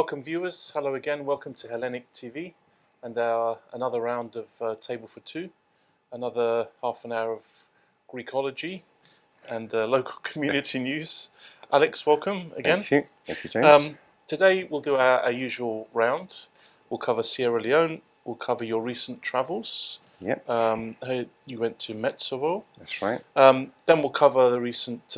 Welcome viewers, hello again, welcome to HellenicTV and another round of Table for Two, another half an hour of Greekology and local community news. Alex, welcome again. Thank you James. Today we'll do our usual round. We'll cover Sierra Leone, we'll cover your recent travels. Yep. You went to Metsovo. That's right. Then we'll cover the recent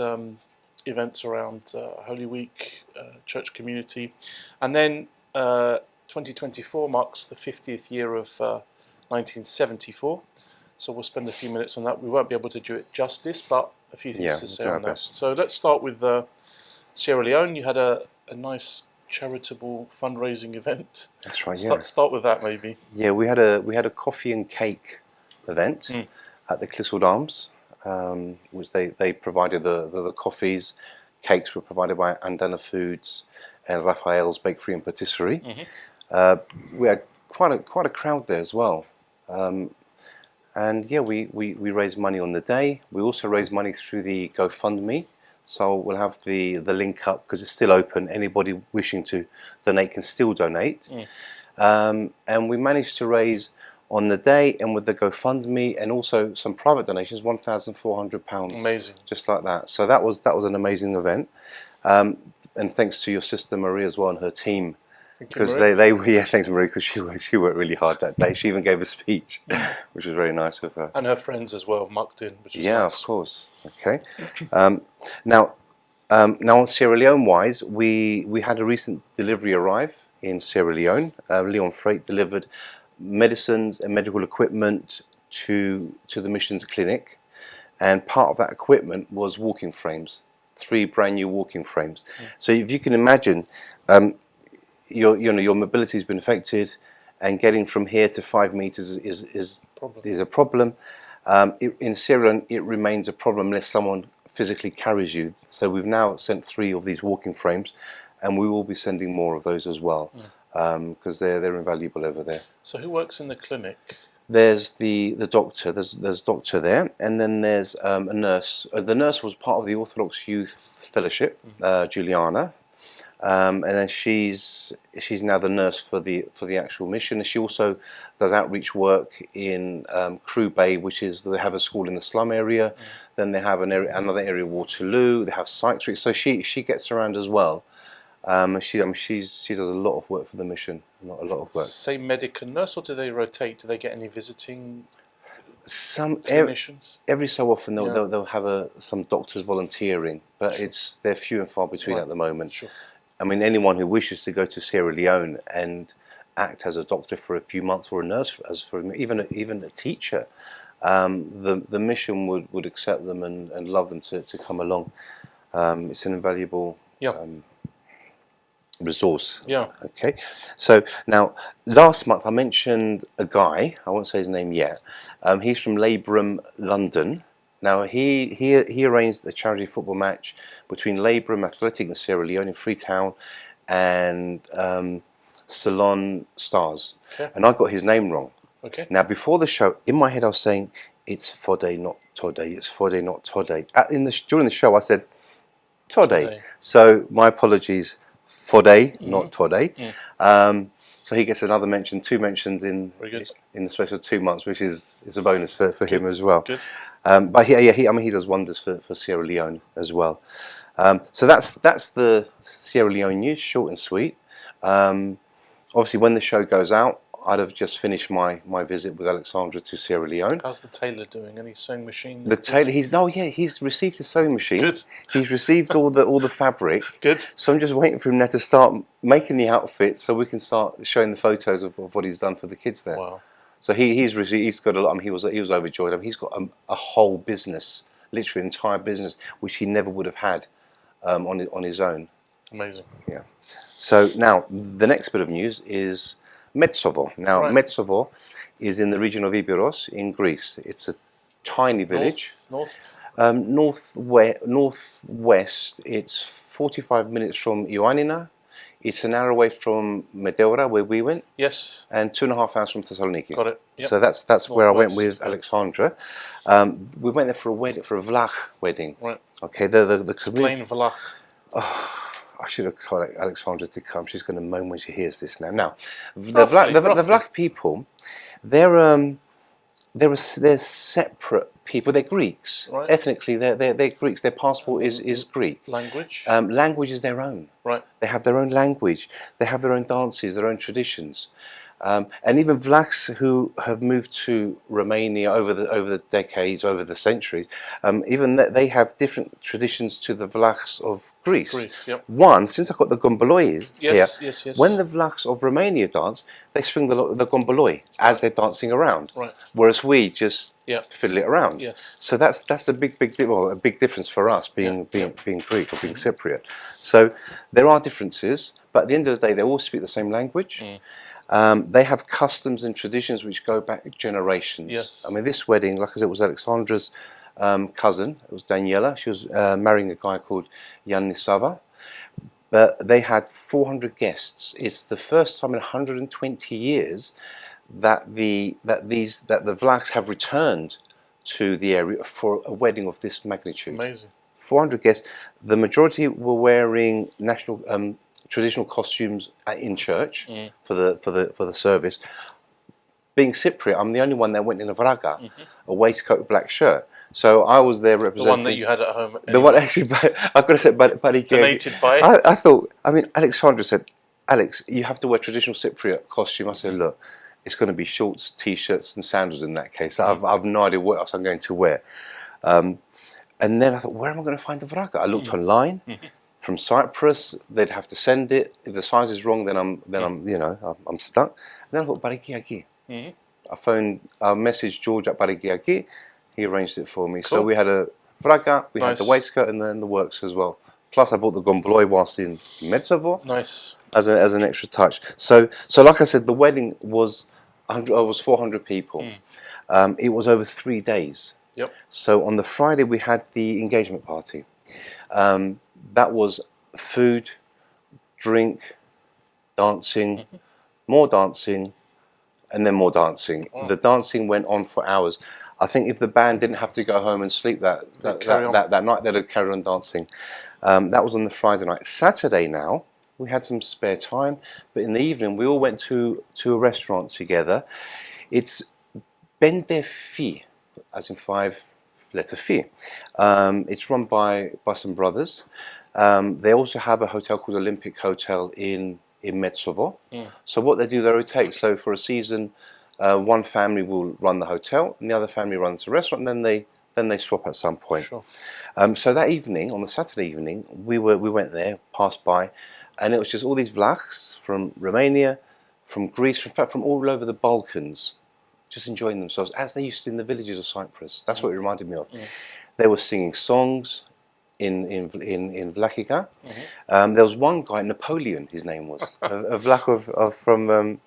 events around Holy Week, church community, and then 2024 marks the 50th year of 1974, so we'll spend a few minutes on that. We won't be able to do it justice, but a few things to say on that. So let's start with Sierra Leone. You had a nice charitable fundraising event. That's right. Yeah. Start with that maybe. Yeah, we had a coffee and cake event at the Clissold Arms. Which they provided the coffees, cakes were provided by Andana Foods and Raphael's Bakery and Patisserie. We had quite a crowd there as well, and yeah, we raised money on the day. We also raised money through the GoFundMe, so we'll have the link up because it's still open. Anybody wishing to donate can still donate, and we managed to raise on the day and with the GoFundMe and also some private donations, £1,400. Amazing. Just like that. So that was an amazing event. And thanks to your sister Marie as well and her team. Because thanks Marie, because she worked really hard that day. She even gave a speech, which was very nice of her. And her friends as well, mucked in, which was nice. Of course. Okay. Now on Sierra Leone wise, we had a recent delivery arrive in Sierra Leone. Leon Freight delivered medicines and medical equipment to the mission's clinic, and part of that equipment was walking frames, 3 brand new walking frames. So if you can imagine, your mobility has been affected, and getting from here to 5 meters is a problem. In Sierra Leone, it remains a problem unless someone physically carries you. So we've now sent 3 of these walking frames, and we will be sending more of those as well. Because they're invaluable over there. So who works in the clinic? There's the doctor. There's doctor there, and then there's a nurse. The nurse was part of the Orthodox Youth Fellowship, Juliana, and then she's now the nurse for the actual mission. And she also does outreach work in Crew Bay, which is they have a school in the slum area. Then they have another area, Waterloo. They have Cyprus. So she gets around as well. She does a lot of work for the mission, a lot of work. Say medic and nurse, or do they rotate? Do they get any visiting clinicians? Every so often they'll have some doctors volunteering, but they're few and far between at the moment. Sure. I mean, anyone who wishes to go to Sierra Leone and act as a doctor for a few months, or a nurse, even a teacher, the mission would accept them and love them to come along. It's an invaluable resource. Yeah. Okay. So now, last month I mentioned a guy. I won't say his name yet. He's from Labrum, London. Now he arranged a charity football match between Labrum Athletic and Sierra Leone in Freetown and Ceylon Stars. Okay. And I got his name wrong. Okay. Now before the show, in my head I was saying it's Fode, not Tode. It's Fode, not Tode. During the show I said Tode. So my apologies. Fode, not Tode. So he gets another mention, 2 mentions in the space of 2 months, which is a bonus for him as well. Good. But he does wonders for Sierra Leone as well. So that's the Sierra Leone news, short and sweet. Obviously, when the show goes out, I'd have just finished my visit with Alexandra to Sierra Leone. How's the tailor doing? Any sewing machine? The tailor, he's received his sewing machine. Good. He's received all the fabric. Good. So I'm just waiting for him now to start making the outfit, so we can start showing the photos of what he's done for the kids there. Wow. So he's got a lot. I mean, he was overjoyed. I mean, he's got a whole business, literally an entire business, which he never would have had on his own. Amazing. Yeah. So now the next bit of news is Metsovo. Now, Metsovo is in the region of Iberos in Greece. It's a tiny village. Northwest. It's 45 minutes from Ioannina. It's an hour away from Meteora, where we went. Yes. And 2.5 hours from Thessaloniki. Got it. Yep. So that's where I went with Alexandra. We went there for a Vlach wedding. Right. Okay. Explain Vlach. I should have told Alexandra to come. She's going to moan when she hears this now. Now, Roughly. the Vlach people, they're separate people. They're Greeks. Right. Ethnically, they're Greeks. Their passport is Greek. Language? Language is their own. Right. They have their own language. They have their own dances, their own traditions. And even Vlachs who have moved to Romania over the decades, over the centuries, even they have different traditions to the Vlachs of Greece. Yep. One, since I've got the gomboloi here, Yes. when the Vlachs of Romania dance, they swing the gomboloi as they're dancing around. Right. Whereas we just fiddle it around. Yes. So that's a big difference for us being Greek or being Cypriot. So there are differences, but at the end of the day, they all speak the same language. They have customs and traditions which go back generations. Yes. I mean, this wedding, like I said, was Alexandra's cousin. It was Daniela. She was marrying a guy called Neophytou. But they had 400 guests. It's the first time in 120 years that the Vlachs have returned to the area for a wedding of this magnitude. Amazing. 400 guests. The majority were wearing national traditional costumes in church for the service. Being Cypriot, I'm the only one that went in a vraga, a waistcoat, black shirt. So I was there representing The one that you had at home. The one actually, I've got to say, buddy, donated by. I thought. I mean, Alexandra said, "Alex, you have to wear traditional Cypriot costume." I said, "Look, it's going to be shorts, t-shirts, and sandals in that case. I've no idea what else I'm going to wear." And then I thought, where am I going to find the vraga? I looked online. From Cyprus, they'd have to send it. If the size is wrong, then I'm stuck. And then I thought, Barigiagi. I messaged George at Barigiagi. He arranged it for me. Cool. So we had a vraga, we had the waistcoat, and then the works as well. Plus, I bought the gomboloi whilst in Metsovo. Nice. As an extra touch. So like I said, the wedding was 400 people. It was over 3 days. Yep. So on the Friday we had the engagement party. That was food, drink, dancing, more dancing, and then more dancing. Oh. The dancing went on for hours. I think if the band didn't have to go home and sleep that night, they'd have carried on dancing. That was on the Friday night. Saturday now, we had some spare time, but in the evening we all went to a restaurant together. It's Bendefi, as in 5 letter Fi. It's run by some brothers. They also have a hotel called Olympic Hotel in Metsovo. So what they do, they rotate. So for a season, one family will run the hotel, and the other family runs the restaurant, and then they swap at some point. Sure. So that evening, on the Saturday evening, we went there, passed by, and it was just all these Vlachs from Romania, from Greece, in fact from all over the Balkans, just enjoying themselves as they used to in the villages of Cyprus. That's what it reminded me of. They were singing songs in Vlachica. There was one guy, Napoleon, his name was, a Vlach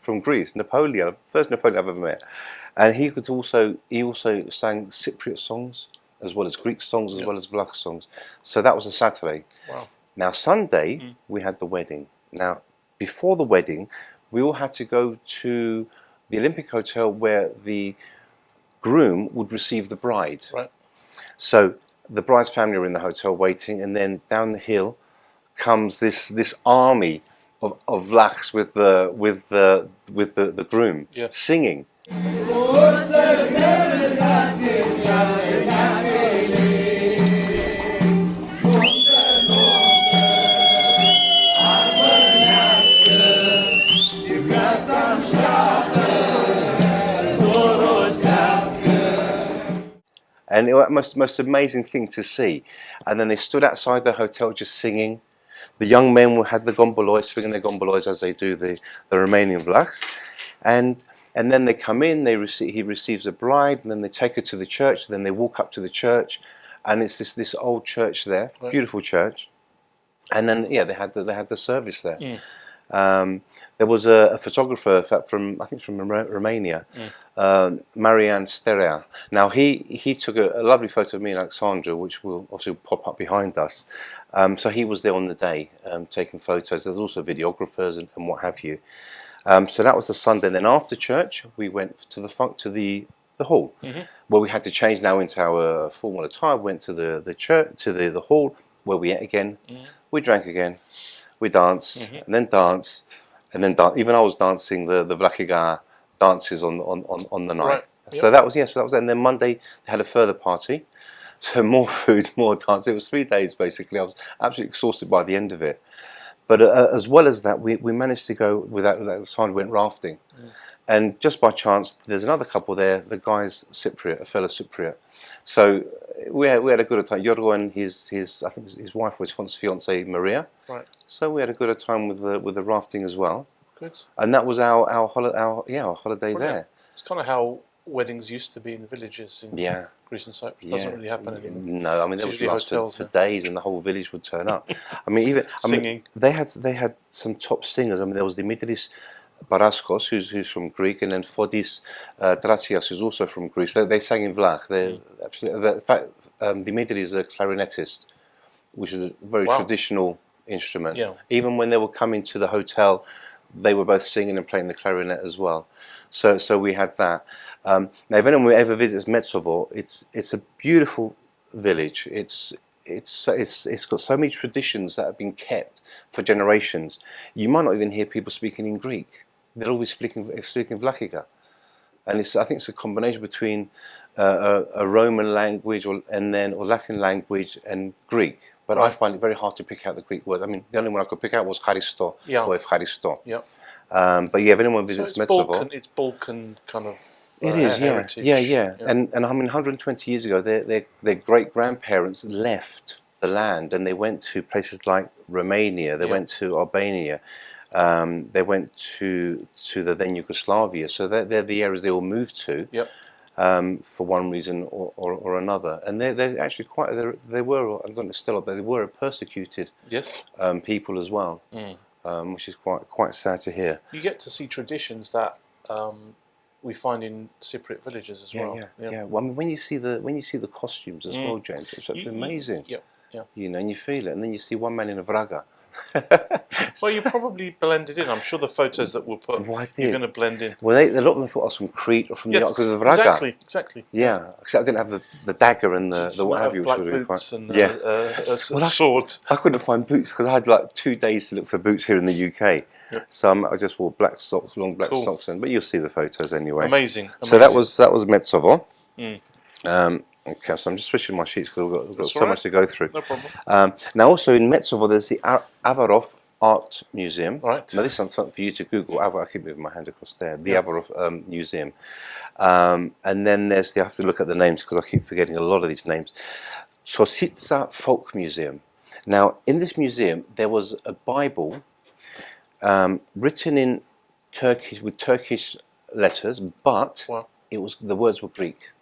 from Greece, Napoleon, first Napoleon I've ever met, and he also sang Cypriot songs as well as Greek songs as well as Vlach songs. So that was a Saturday. Wow. Now Sunday we had the wedding. Now before the wedding, we all had to go to the Olympic Hotel where the groom would receive the bride. Right. So the bride's family are in the hotel waiting, and then down the hill comes this army of Vlachs with the groom singing. And it was the most amazing thing to see. And then they stood outside the hotel just singing. The young men had the gomboloi, swinging their gomboloi as they do the Romanian Vlachs. And then they come in, he receives a bride, and then they take her to the church, then they walk up to the church, and it's this old church there, beautiful church. And then they had the service there. There was a photographer from Romania, Marian Sterea. Now he took a lovely photo of me and Alexandra, which will also pop up behind us. So he was there on the day taking photos. There's also videographers and what have you. So that was the Sunday. Then after church, we went to the hall, where we had to change now into our formal attire. Went to the church, to the hall, where we ate again, we drank again, we dance, and then dance, and then dance. Even I was dancing the Vlach dances on the night. Right. So Yep. that was that was. And then Monday they had a further party, so more food, more dance. It was 3 days basically. I was absolutely exhausted by the end of it. But as well as that, we managed to go that time. We went rafting, and just by chance, there's another couple there. The guy's Cypriot, a fellow Cypriot. So we had a good time. Yorgo and his I think his wife was fiance Maria. Right. So we had a good time with the rafting as well. Good. And that was our holiday Brilliant. there. It's kind of how weddings used to be in the villages in Greece and Cyprus. It doesn't really happen anymore. No, I mean, It's there was usually last hotels for now. days, and the whole village would turn up. I mean, Singing. they had some top singers. I mean, there was Dimitris Paraskos, who's from Greek, and then Fodis Tratsias, who's also from Greece. They sang in Vlach. They absolutely. In fact, Dimitris is a clarinetist, which is a very traditional instrument. Yeah. Even when they were coming to the hotel, they were both singing and playing the clarinet as well. So we had that. Now, if anyone ever visits Metsovo, it's a beautiful village. It's got so many traditions that have been kept for generations. You might not even hear people speaking in Greek. They're always speaking Vlachica, and I think it's a combination between a Roman language or Latin language and Greek. But I find it very hard to pick out the Greek words. I mean, the only one I could pick out was Charisto or Evcharisto. Yeah. But yeah, if anyone visits Metsovo, it's Balkan kind of. It is, heritage. yeah. And I mean, 120 years ago, their great grandparents left the land and they went to places like Romania. They went to Albania. They went to the then Yugoslavia. So they're the areas they all moved to. Yep. For one reason or another, and they're actually they were a persecuted people as well, which is quite sad to hear. You get to see traditions that we find in Cypriot villages as well. Yeah. Well, I mean, when you see the costumes as well, James, it's absolutely amazing. Yeah. You know, and you feel it, and then you see one man in a vraga. Well, you probably blended in. I'm sure the photos that we'll put, you're going to blend in. Well, a lot of them thought I was from Crete or from the because of the vraga. Exactly. Yeah, except I didn't have the dagger and the what have you. Black boots and a sword. I couldn't find boots because I had like 2 days to look for boots here in the UK. Yep. So I just wore black socks, long black socks, but you'll see the photos anyway. Amazing. So that was Metsovo. Okay, so I'm just switching my sheets because we've got so much to go through. No problem. Now also in Metsovo there's the Avarov Art Museum. Right. Now this is something for you to Google. I keep moving my hand across there. The Avarov Museum. And then there's I have to look at the names because I keep forgetting a lot of these names. Sositsa Folk Museum. Now in this museum there was a Bible written in Turkish with Turkish letters, but the words were Greek.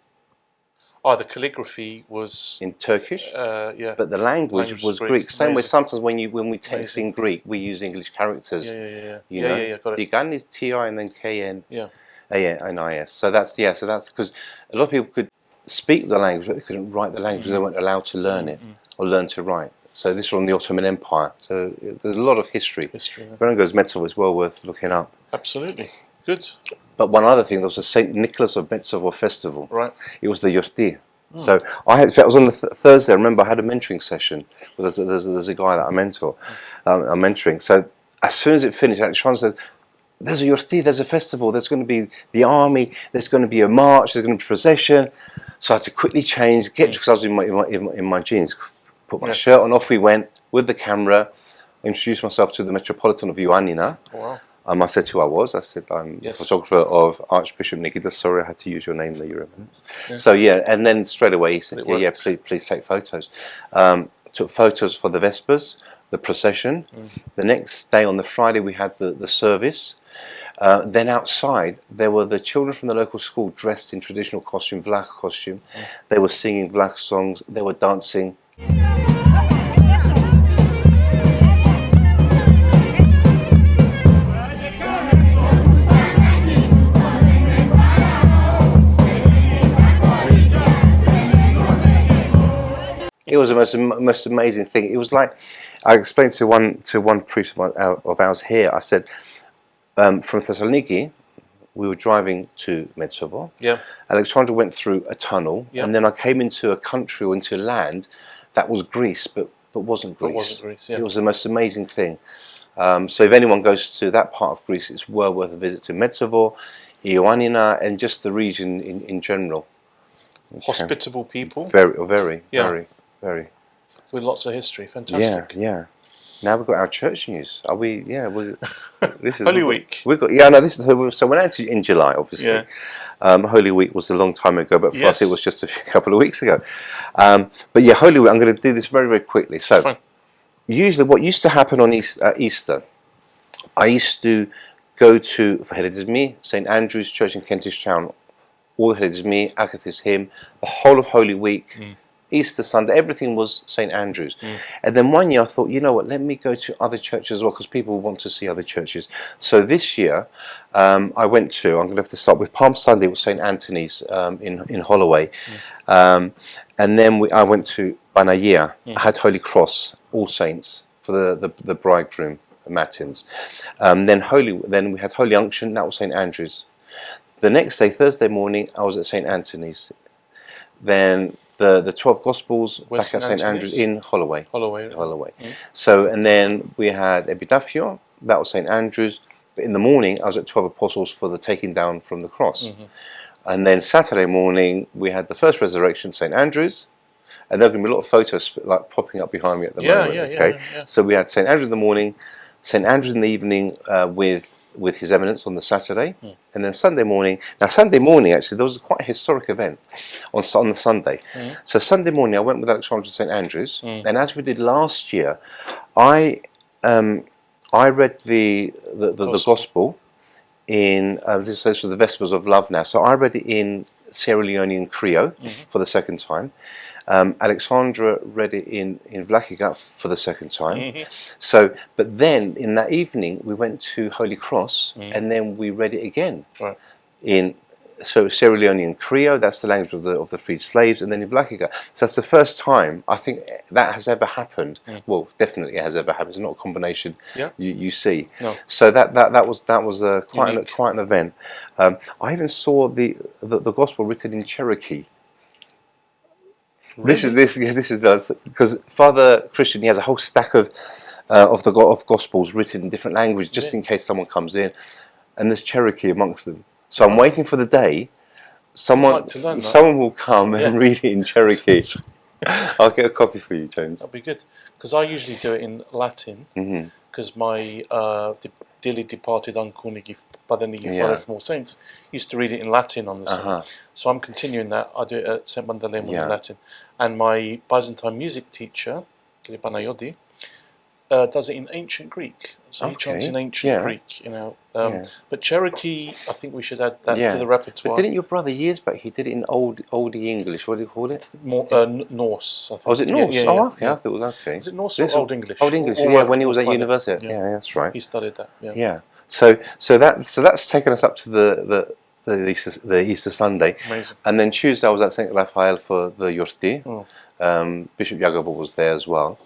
Oh, the calligraphy was in Turkish, but the language was Greek. Same way sometimes when we text in Greek, we use English characters. Yeah. Got it. Digan is T-I and then K-N. Yeah. And I-S. So that's because a lot of people could speak the language, but they couldn't write the language because they weren't allowed to learn it or learn to write. So this was on the Ottoman Empire. So there's a lot of history. When it goes Metsovo, it's well worth looking up. Absolutely. Good. But one other thing, there was a St. Nicholas of Metsovo festival. Right. It was the Yorti. So it was on the Thursday. I remember I had a mentoring session. There's a guy that I mentor. I'm mentoring. So as soon as it finished, Sean said, "There's a Yorti. There's a festival. There's going to be the army. There's going to be a march. There's going to be a procession." So I had to quickly change, because I was in my jeans, put my shirt on. Off we went with the camera. Introduced myself to the Metropolitan of Ioannina. Wow. I said who I was. I said I'm photographer of Archbishop Nikitas. Sorry, I had to use your name there, Your Eminence. So and then straight away he said, please take photos. Took photos for the Vespers, the procession. The next day on the Friday we had the service. Then outside there were the children from the local school dressed in traditional costume, Vlach costume. They were singing Vlach songs. They were dancing. It was the most amazing thing. It was like I explained to one priest of ours here. I said, from Thessaloniki, we were driving to Metsovo. Yeah. Alexandra went through a tunnel, and then I came into a country or into land that was Greece, but but wasn't Greece. But wasn't Greece, yeah. It was the most amazing thing. So if anyone goes to that part of Greece, it's well worth a visit to Metsovo, Ioannina, and just the region in general. Okay. Hospitable people. Very, Yeah. very. With lots of history. Fantastic. Yeah. Now we've got our church news. Are we? Yeah. This is Holy Week. We've got. Yeah. No. This is so we're now in July, obviously. Yeah. Holy Week was a long time ago, but for us Yes. it was just a couple of weeks ago. But yeah, Holy Week. I'm going to do this very quickly. So, Fine. usually, what used to happen on Easter, I used to go to for Hellenismi, St Andrew's Church in Kentish Town, all the Hellenismi, Akathis hymn, the whole of Holy Week. Easter Sunday, everything was St Andrew's. And then one year I thought, you know what, let me go to other churches as well, because people want to see other churches. So this year I went to, I'm going to have to start with Palm Sunday, it was St Anthony's in Holloway. And then I went to Banaya. I had Holy Cross, All Saints, for the bridegroom matins. Then we had Holy Unction, that was St Andrew's. The next day, Thursday morning, I was at St Anthony's. Then the 12 Gospels back at St Andrews in Holloway. Holloway. So, and then we had Epitafio, that was St Andrews. But in the morning, I was at 12 Apostles for the taking down from the cross. And then Saturday morning, we had the first resurrection, St Andrews. And there's going to be a lot of photos like popping up behind me at the moment. Okay. So we had St Andrews in the morning, St Andrews in the evening with His Eminence on the Saturday, and then Sunday morning. Now Sunday morning, actually, there was quite a historic event on the Sunday. So Sunday morning, I went with Alexandra to St Andrews, and as we did last year, I read the Gospel in this is for the Vespers of Love now. So I read it in Sierra Leone Creole for the second time. Alexandra read it in Vlach for the second time. So, but then in that evening we went to Holy Cross, and then we read it again in Sierra Leone Creole. That's the language of the freed slaves, and then in Vlach. So that's the first time I think that has ever happened. Well, definitely it has ever happened. It's not a combination you see. No. So that was quite an event. I even saw the gospel written in Cherokee. Really? This is because Father Christian, he has a whole stack of Gospels written in different languages, just in case someone comes in, and there's Cherokee amongst them. So I'm waiting for the day someone will come and read it in Cherokee. I'll get a copy for you, James. That'd be good, because I usually do it in Latin, because my dearly departed uncle Padre Nikiforos from All Saints used to read it in Latin on the Sunday. So I'm continuing that. I do it at St Mandalemo in Latin. And my Byzantine music teacher, Panayodi, does it in ancient Greek. So he chants in ancient Greek, you know. But Cherokee, I think we should add that to the repertoire. But didn't your brother years back, he did it in oldie English, what do you call it? More, Norse, I think. Oh, was it Norse? Yeah, oh, okay, I thought it was okay. Is it Norse or Old English? Old English, when he was at university. Yeah, that's right. He studied that, Yeah. So that's taken us up to the Easter Sunday. Amazing. And then Tuesday I was at St Raphael for the Yorti. Bishop Jagavo was there as well.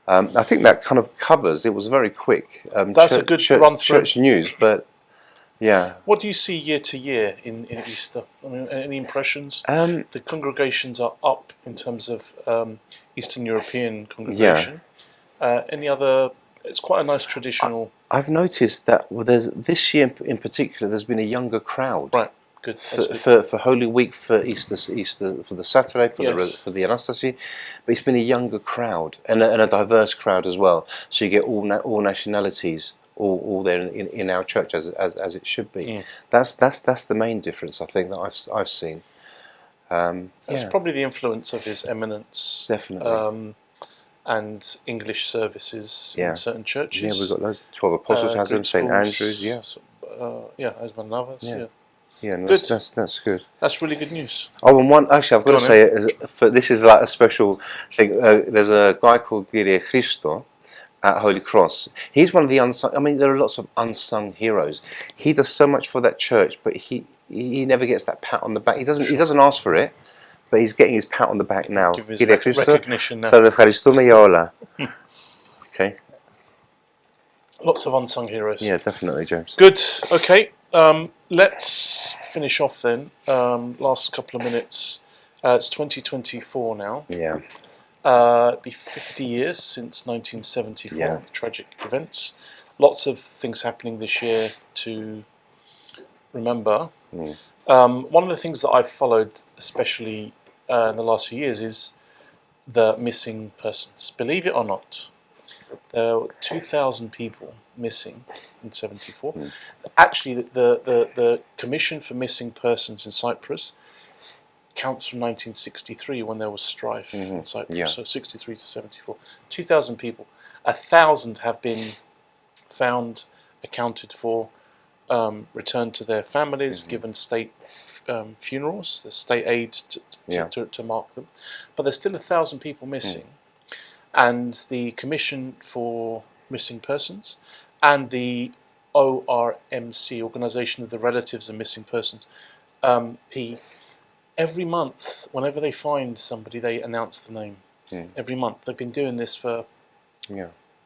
I think that kind of covers. It was very quick. That's a good run through. Church news, but yeah. What do you see year to year in Easter? I mean, any impressions? The congregations are up in terms of Eastern European congregation. Any other? It's quite a nice traditional. I've noticed that there's this year in particular. There's been a younger crowd. Right. Good. For Holy Week, for Easter for the Saturday, for the Anastasia, but it's been a younger crowd and a diverse crowd as well. So you get all nationalities all there in our church as it should be. That's the main difference I think that I've seen. It's probably the influence of His Eminence, definitely, and English services in certain churches. Yeah, we've got loads. 12 Apostles has them. St Andrews, as Navas, Yeah, no, good. That's good. That's really good news. Oh, and one actually, I've got to say, this is like a special thing. There's a guy called Christo at Holy Cross. He's one of the unsung. I mean, there are lots of unsung heroes. He does so much for that church, but he never gets that pat on the back. He doesn't ask for it, but he's getting his pat on the back now. Give his recognition now. Okay. Lots of unsung heroes. Yeah, definitely, James. Good. Okay. Let's finish off then. Last couple of minutes. It's 2024 now. Yeah. Be 50 years since 1974, Yeah. the tragic events. Lots of things happening this year to remember. One of the things that I've followed, especially in the last few years, is the missing persons. Believe it or not, there were 2,000 people missing in 74. Actually, the Commission for Missing Persons in Cyprus counts from 1963 when there was strife in Cyprus. Yeah. So 63 to 74. 2,000 people. 1,000 have been found, accounted for, returned to their families, given state funerals, the state aid to mark them. But there's still 1,000 people missing. And the Commission for Missing Persons and the ORMC, Organisation of the Relatives of Missing Persons, every month, whenever they find somebody, they announce the name. Every month. They've been doing this for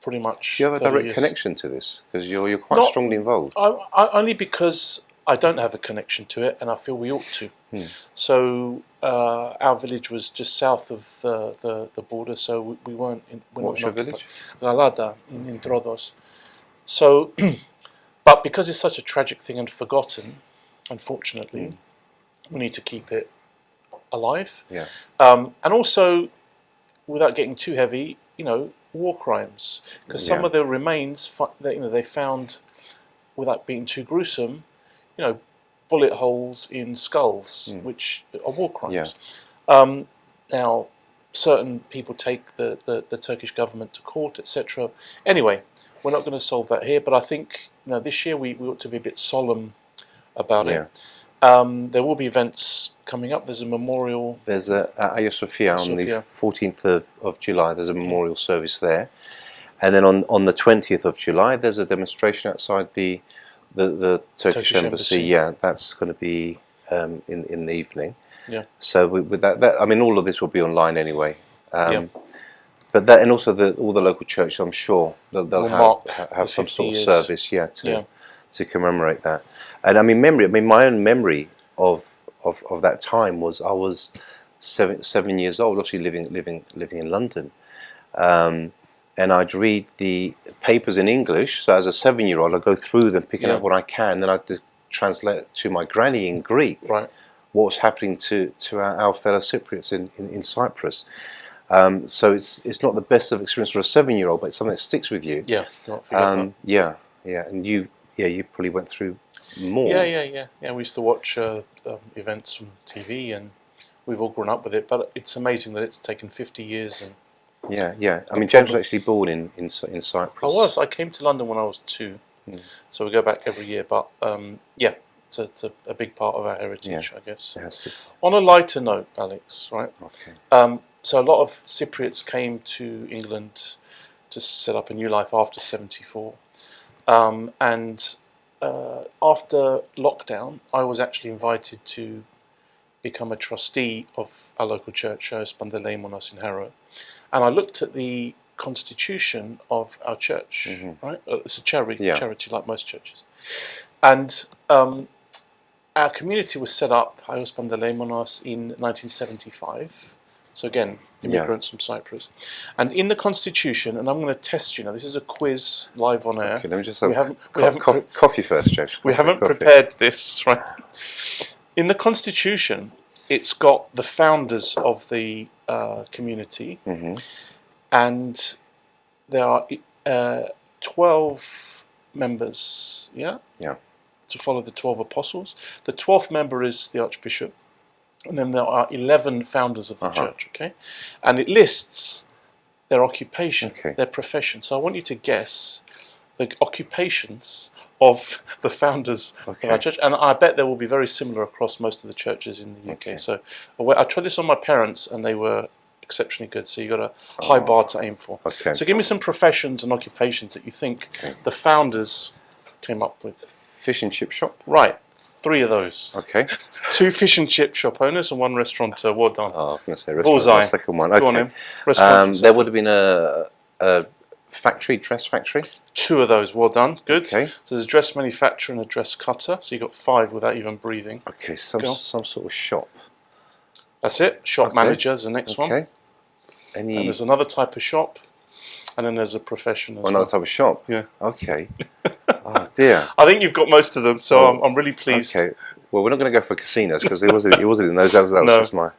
pretty much Do you have a 30 direct years. connection to this? Because you're quite strongly involved. Only because I don't have a connection to it, and I feel we ought to. So our village was just south of the border, so we weren't. What's your village? Galada in Trodos. So, but because it's such a tragic thing and forgotten, unfortunately, we need to keep it alive. Yeah. And also, without getting too heavy, war crimes, because some of the remains they found, without being too gruesome, bullet holes in skulls, which are war crimes. Now, certain people take the Turkish government to court, etc. Anyway, we're not going to solve that here, but I think this year we ought to be a bit solemn about it. There will be events coming up. There's a memorial. There's at Hagia Sophia on the 14th of July. There's a memorial service there, and then on the 20th of July, there's a demonstration outside the Turkish Embassy. Yeah, that's going to be in the evening. Yeah. So with that, I mean, all of this will be online anyway. But that, and also all the local churches, I'm sure they'll have some sort of service, to commemorate that. And I mean, my own memory of that time was I was 7 years old, obviously living in London, and I'd read the papers in English. So as a 7-year-old, I'd go through them, picking up what I can, then I'd translate to my granny in Greek what was happening to our fellow Cypriots in Cyprus. So it's not the best of experience for a 7-year-old, but it's something that sticks with you. Yeah, not forget that. And you probably went through more. Yeah. We used to watch events from TV, and we've all grown up with it. But it's amazing that it's taken 50 years. And I mean, James was actually born in Cyprus. I came to London when I was 2, so we go back every year. But it's a big part of our heritage, I guess. On a lighter note, Alex, right? Okay. So a lot of Cypriots came to England to set up a new life after 74. And after lockdown, I was actually invited to become a trustee of our local church, Spandeleimonas in Harrow. And I looked at the constitution of our church, right? It's a charity like most churches. And our community was set up, Spandeleimonas, in 1975. So again, immigrants from Cyprus. And in the constitution, and I'm going to test you now, this is a quiz live on air. Okay, let me just have coffee first, James. We haven't prepared this, right? In the constitution, it's got the founders of the community, and there are 12 members, to follow the 12 apostles. The 12th member is the Archbishop. And then there are 11 founders of the church, okay? And it lists their occupation, their profession. So I want you to guess the occupations of the founders of our church. And I bet they will be very similar across most of the churches in the UK. So I tried this on my parents, and they were exceptionally good. So you've got a high bar to aim for. So give me some professions and occupations that you think the founders came up with. Fish and chip shop? Right. 3 of those. Okay. 2 fish and chip shop owners and 1 restaurateur. Well done. Oh, I was going to say restaurant. The second one. Okay. Go on in. Restaurant. There would have been a factory, dress factory. 2 of those. Well done. Good. Okay. So there's a dress manufacturer and a dress cutter. So you got 5 without even breathing. Okay. Some sort of shop. That's it. Shop manager is the next one. Okay. And there's another type of shop, and then there's a profession as well. Another type of shop? Yeah. Okay. Oh, dear. I think you've got most of them, so I'm really pleased. Okay. Well, we're not going to go for casinos because it wasn't in those. That was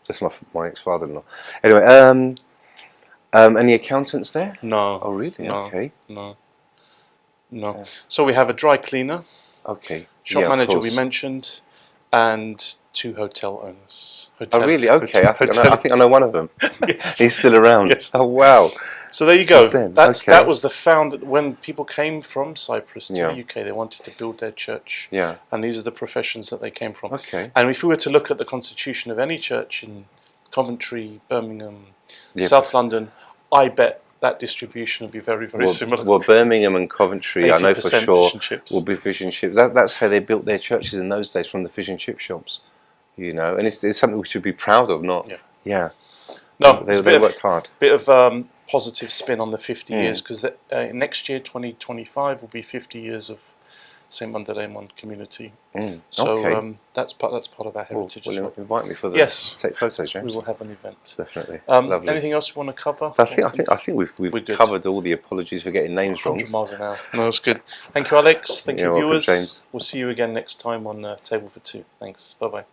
just my ex-father-in-law. Anyway, any accountants there? No. Oh, really? No, okay. No. So we have a dry cleaner. Okay. Shop manager we mentioned, and 2 hotel owners. Oh, really? Okay. I think I know one of them. Yes. He's still around. Yes. Oh, wow. So there you go. That was the when people came from Cyprus to the UK, they wanted to build their church. Yeah. And these are the professions that they came from. Okay. And if we were to look at the constitution of any church in Coventry, Birmingham, South London, I bet that distribution would be very, very similar. Well, Birmingham and Coventry, I know for sure, fish and chips. will be fish and chips. That's how they built their churches in those days, from the fish and chip shops. You know, and it's something we should be proud of, not? Yeah. No, they worked hard. Bit of positive spin on the 50 years, because next year, 2025, will be 50 years of St. Mandeleimon community. So that's part of our heritage as well. Invite me for the take photos, James. We will have an event. Definitely. Lovely. Anything else you want to cover? I think we've covered all the apologies for getting names wrong. 100 miles an hour. No, that's good. Thank you, Alex. Thank you, You're welcome, viewers. James. We'll see you again next time on Table for Two. Thanks. Bye bye.